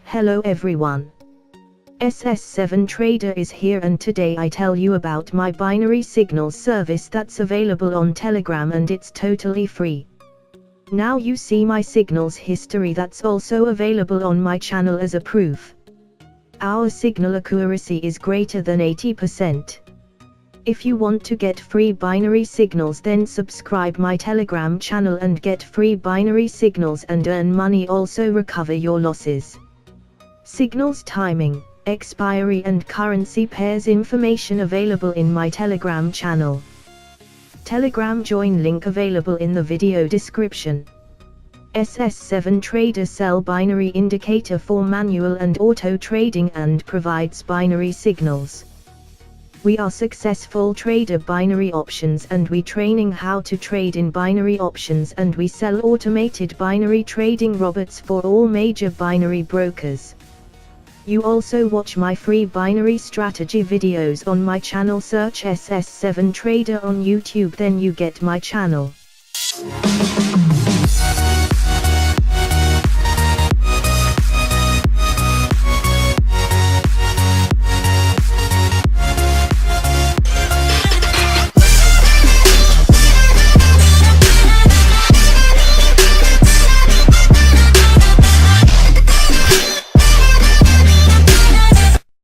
Hello everyone. SS7 Trader is here, and today I tell you about my binary signals service that's available on Telegram, and it's totally free. Now you see my signals history that's also available on my channel as a proof. Our signal accuracy is greater than 80%. If you want to get free binary signals, then subscribe my Telegram channel and get free binary signals and earn money, also recover your losses. Signals timing, expiry and currency pairs information available in my Telegram channel. Telegram join link available in the video description. SS7 Trader sell binary indicator for manual and auto trading and provides binary signals. We are successful trader binary options, and we training how to trade in binary options, and we sell automated binary trading robots for all major binary brokers. You also watch my free binary strategy videos on my channel. Search SS7 Trader on YouTube, then you get my channel.